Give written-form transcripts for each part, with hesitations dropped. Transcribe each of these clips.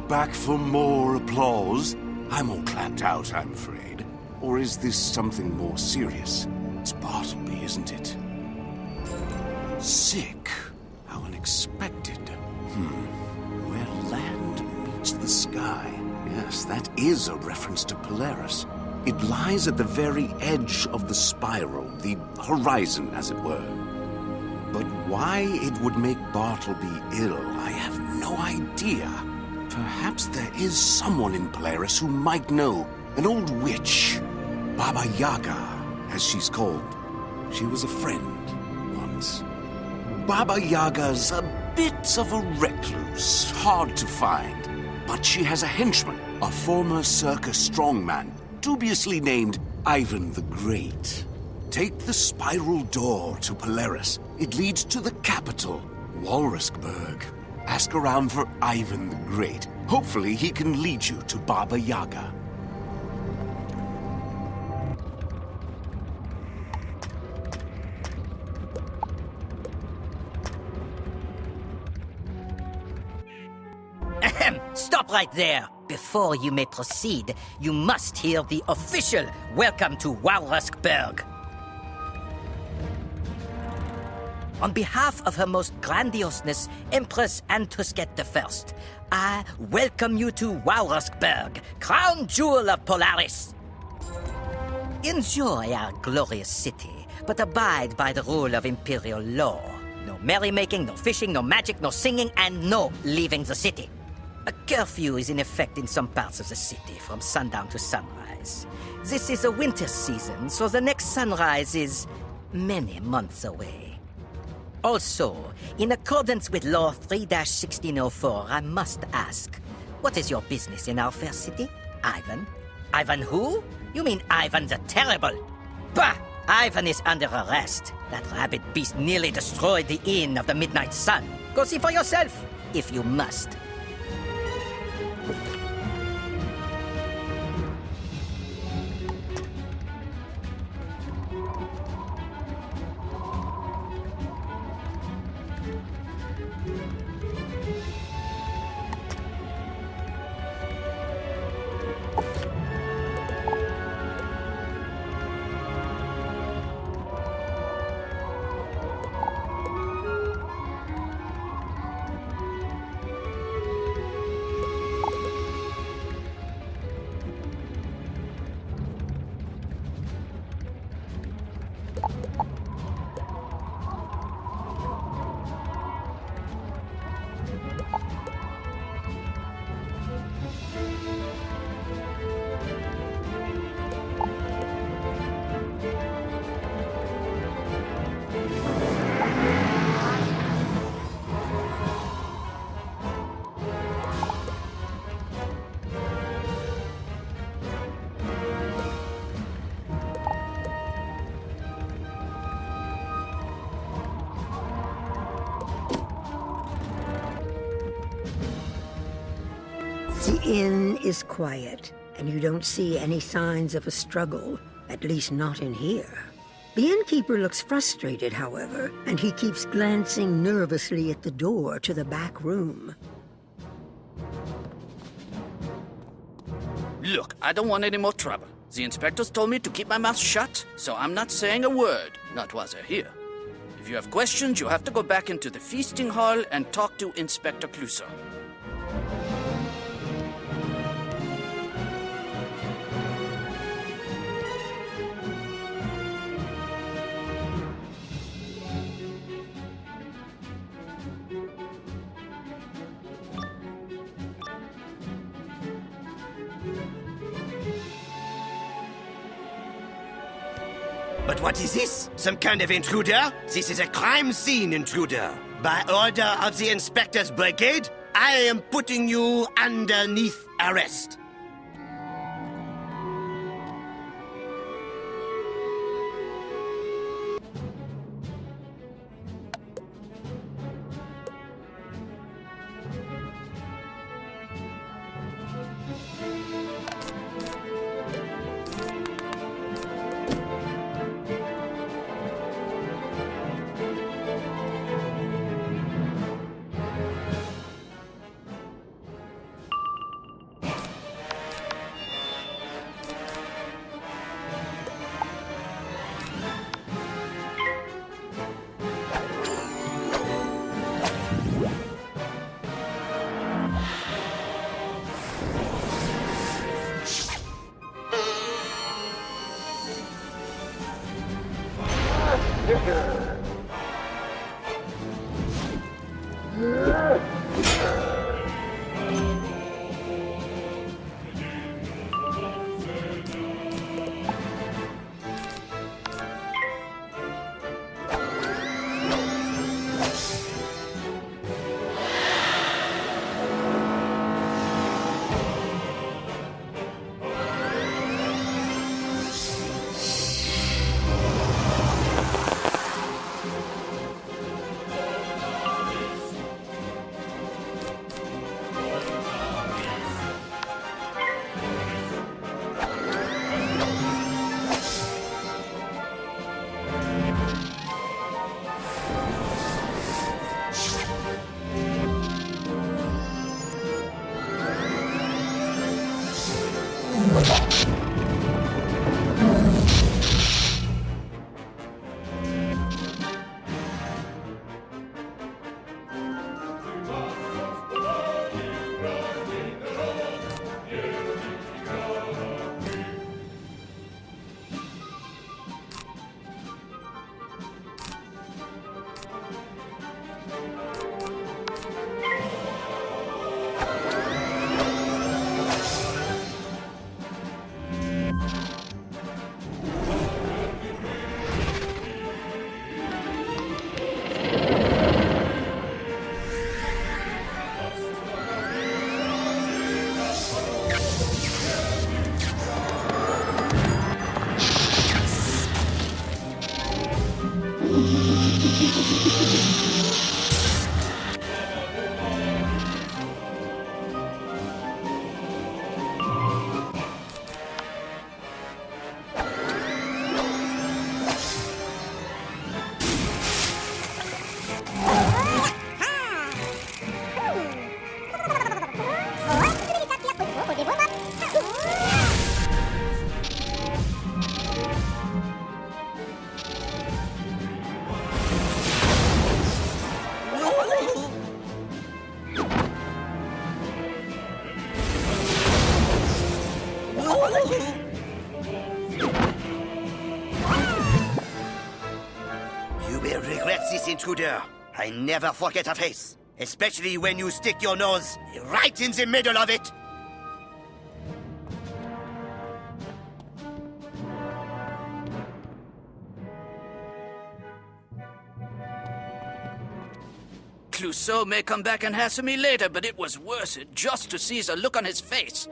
back for more applause? I'm all clapped out, I'm afraid. Or is this something more serious? It's Bartleby, isn't it? Sick. How unexpected. Where land meets the sky. Yes, that is a reference to Polaris. It lies at the very edge of the spiral, the horizon, as it were. But why it would make Bartleby ill, I have no idea. Perhaps there is someone in Polaris who might know. An old witch. Baba Yaga, as she's called. She was a friend once. Baba Yaga's a bit of a recluse, hard to find. But she has a henchman, a former circus strongman, dubiously named Ivan the Great. Take the spiral door to Polaris. It leads to the capital, Walrusburg. Ask around for Ivan the Great. Hopefully he can lead you to Baba Yaga. Stop right there! Before you may proceed, you must hear the official welcome to Walrusburg. On behalf of Her Most Grandioseness, Empress Antusket I, I welcome you to Walrusburg, crown jewel of Polaris. Enjoy our glorious city, but abide by the rule of Imperial law. No merrymaking, no fishing, no magic, no singing, and no leaving the city. A curfew is in effect in some parts of the city from sundown to sunrise. This is a winter season, so the next sunrise is many months away. Also, in accordance with Law 3-1604, I must ask, what is your business in our fair city? Ivan? Ivan who? You mean Ivan the Terrible? Bah! Ivan is under arrest. That rabid beast nearly destroyed the Inn of the Midnight Sun. Go see for yourself, if you must. The inn is quiet, and you don't see any signs of a struggle, at least not in here. The innkeeper looks frustrated, however, and he keeps glancing nervously at the door to the back room. Look, I don't want any more trouble. The inspectors told me to keep my mouth shut, so I'm not saying a word, not while they're here. If you have questions, you have to go back into the feasting hall and talk to Inspector Clouseau. But what is this? Some kind of intruder? This is a crime scene intruder. By order of the Inspector's Brigade, I am putting you underneath arrest. You will regret this, intruder. I never forget a face, especially when you stick your nose right in the middle of it. Clouseau may come back and hassle me later, but it was worth it just to see the look on his face.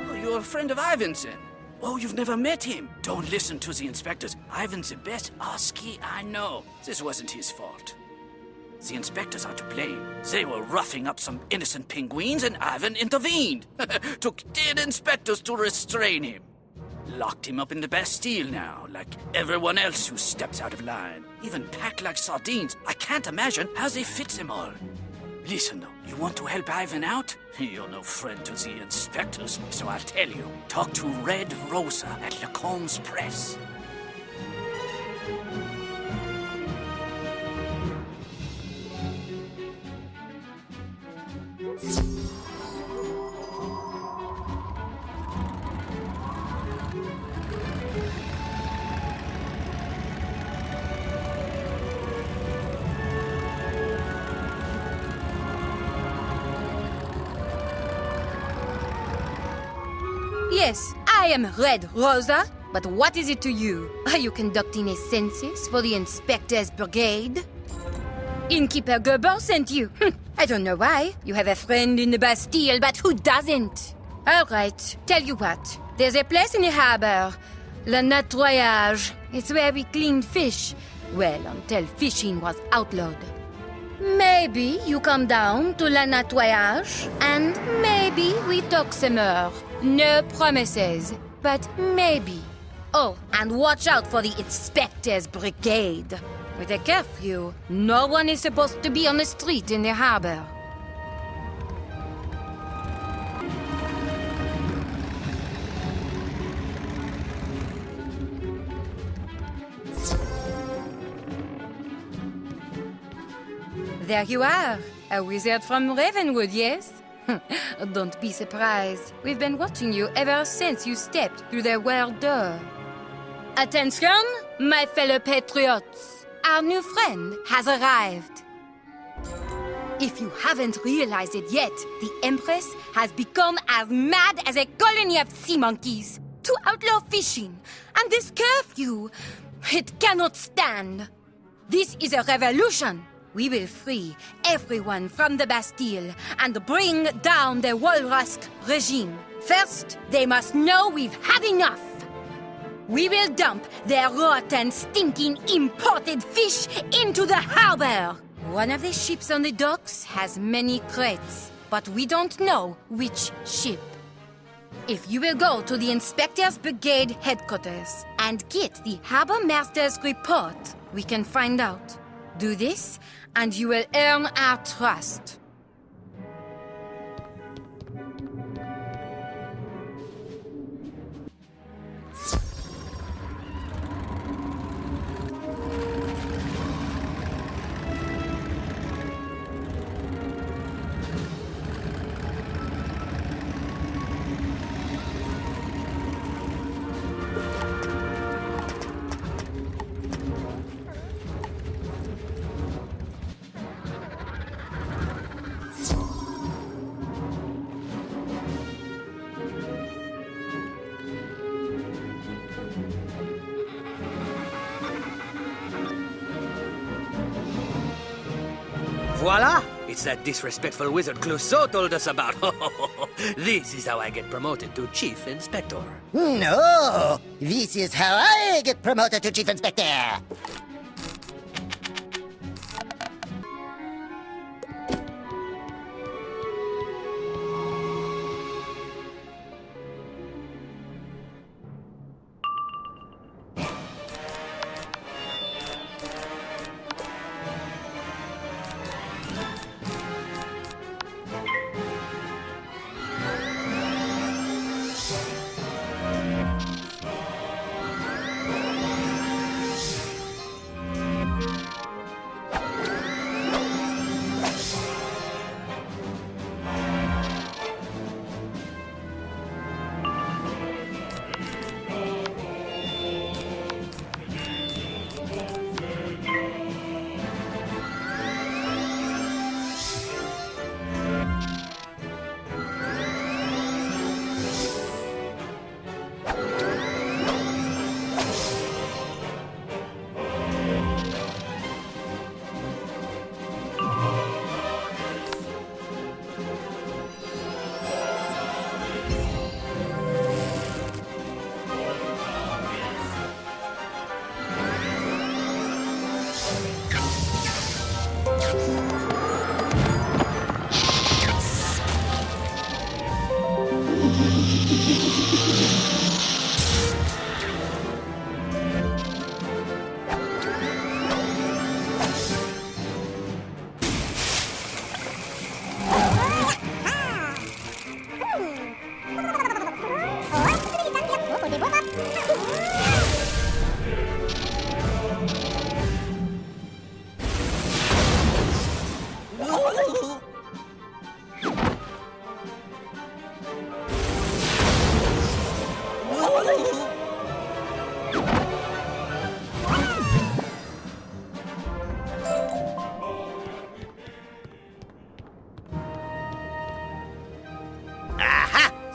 Oh, you're a friend of Ivan's, then? Oh, you've never met him? Don't listen to the inspectors. Ivan's the best husky I know. This wasn't his fault. The inspectors are to blame. They were roughing up some innocent penguins, and Ivan intervened. Took 10 inspectors to restrain him. Locked him up in the Bastille now, like everyone else who steps out of line. Even packed like sardines. I can't imagine how they fit them all. Listen, though, you want to help Ivan out? You're no friend to the inspectors, so I'll tell you. Talk to Red Rosa at Lacomb's Press. Yes, I am Red Rosa, but what is it to you? Are you conducting a census for the Inspector's Brigade? Innkeeper Gerber sent you. I don't know why. You have a friend in the Bastille, but who doesn't? All right, tell you what. There's a place in the harbor, Le Nettoyage. It's where we cleaned fish. Well, until fishing was outlawed. Maybe you come down to Le Nettoyage, and maybe we talk some more. No promises, but maybe. Oh, and watch out for the Inspector's Brigade. With a curfew, no one is supposed to be on the street in the harbor. There you are, a wizard from Ravenwood, yes? Don't be surprised. We've been watching you ever since you stepped through the world door. Attention, my fellow patriots. our new friend has arrived. If you haven't realized it yet, the Empress has become as mad as a colony of sea monkeys to outlaw fishing, and this curfew, it cannot stand. This is a revolution. We will free everyone from the Bastille and bring down the Walrus regime. First, they must know we've had enough. We will dump their rotten, stinking, imported fish into the harbor. One of the ships on the docks has many crates, but we don't know which ship. If you will go to the Inspector's Brigade headquarters and get the Harbor Master's report, we can find out. Do this, and you will earn our trust. Voila! It's that disrespectful wizard Clouseau told us about. This is how I get promoted to Chief Inspector. No! This is how I get promoted to Chief Inspector!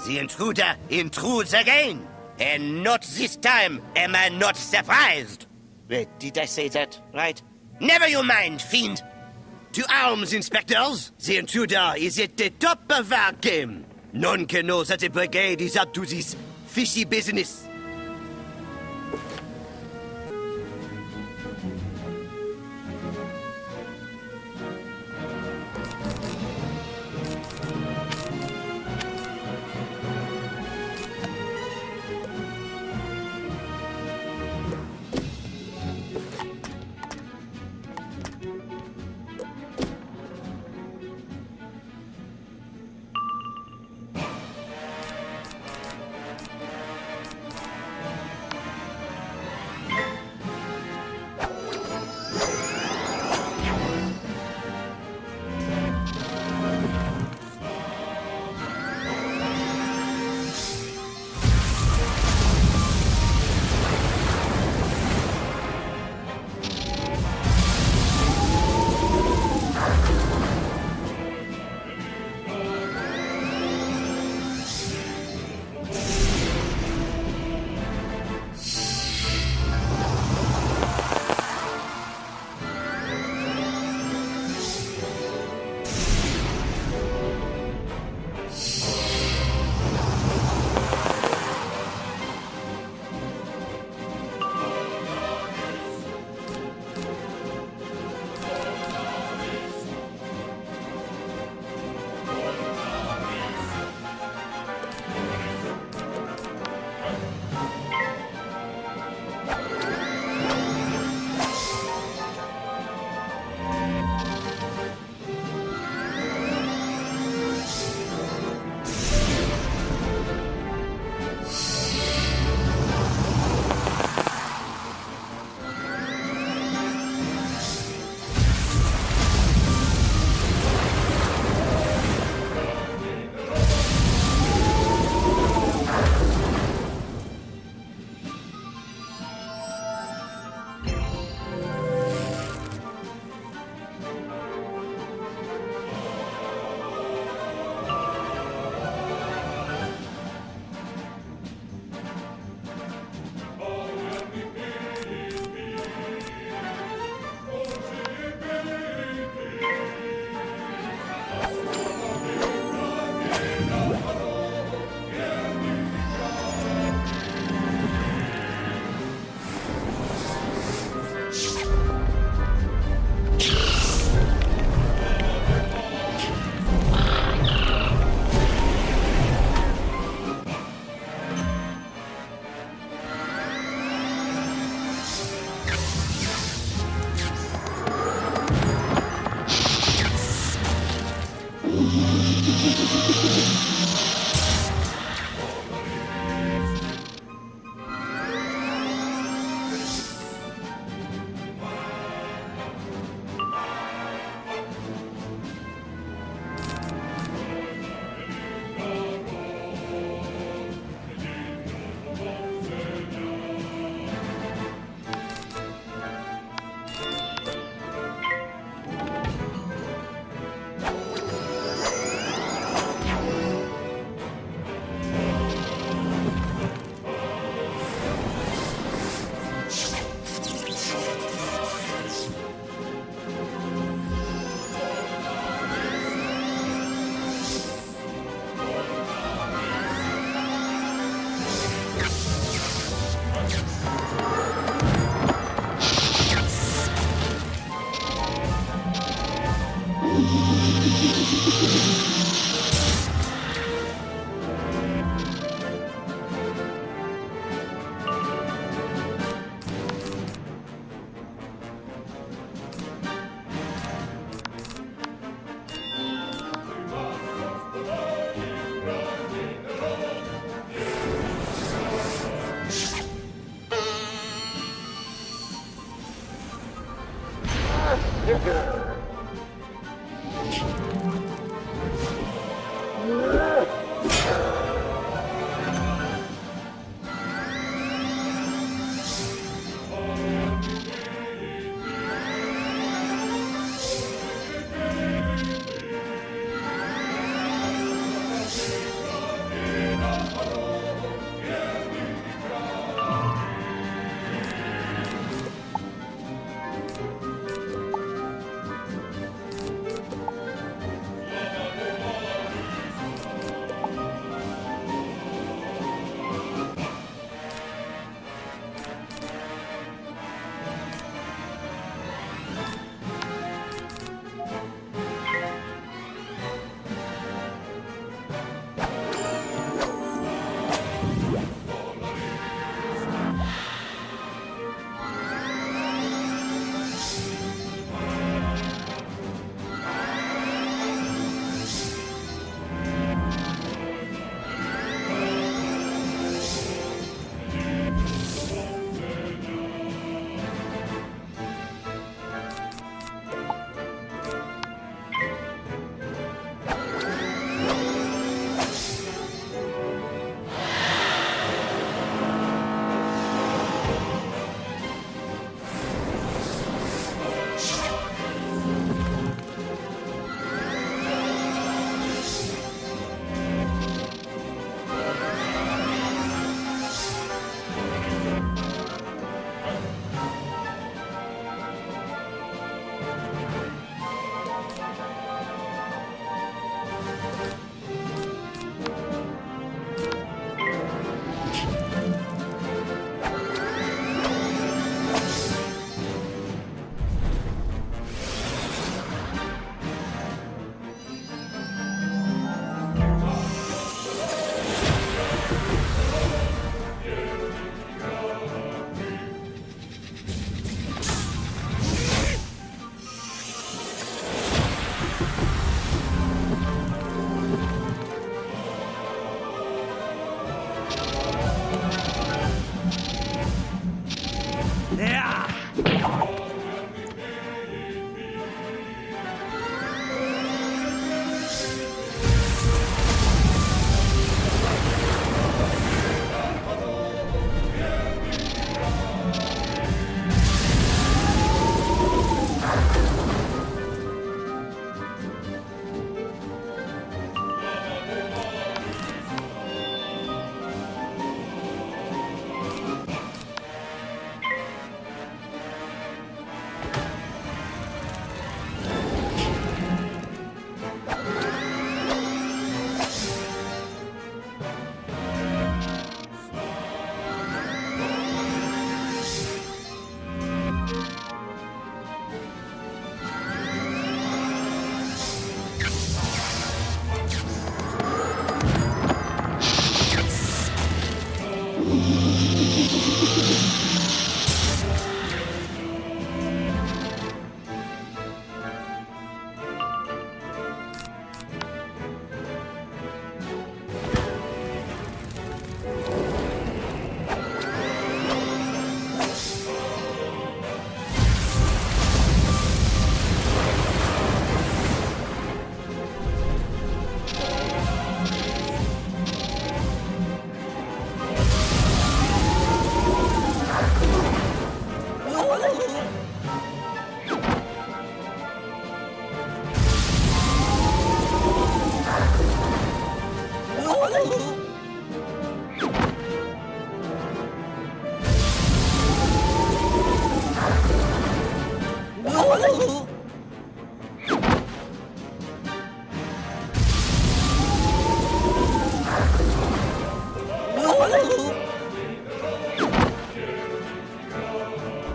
The intruder intrudes again. And not this time am I not surprised. Wait, did I say that right? Never you mind, fiend. To arms, inspectors. The intruder is at the top of our game. None can know that the brigade is up to this fishy business.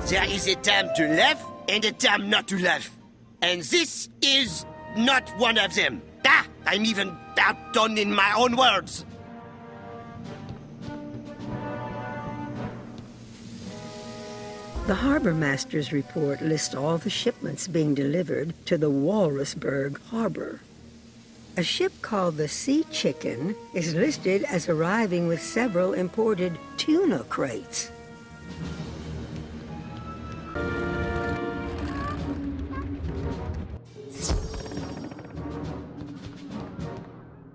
There is a time to laugh and a time not to laugh. And this is not one of them. Ah, I'm even outdone in my own words. The harbor master's report lists all the shipments being delivered to the Walrusburg harbor. A ship called the Sea Chicken is listed as arriving with several imported tuna crates.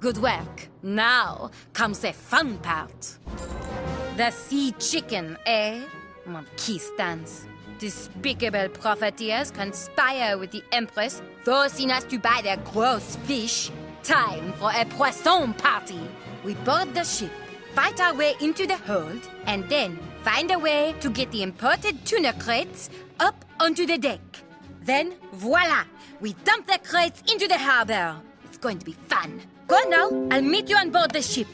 Good work. Now comes the fun part. The sea chicken, eh? Key stands. Despicable profiteers conspire with the Empress, forcing us to buy their gross fish. Time for a poisson party. We board the ship, fight our way into the hold, and then find a way to get the imported tuna crates up onto the deck. Then, voila! We dump the crates into the harbor. It's going to be fun. Go now. I'll meet you on board the ship.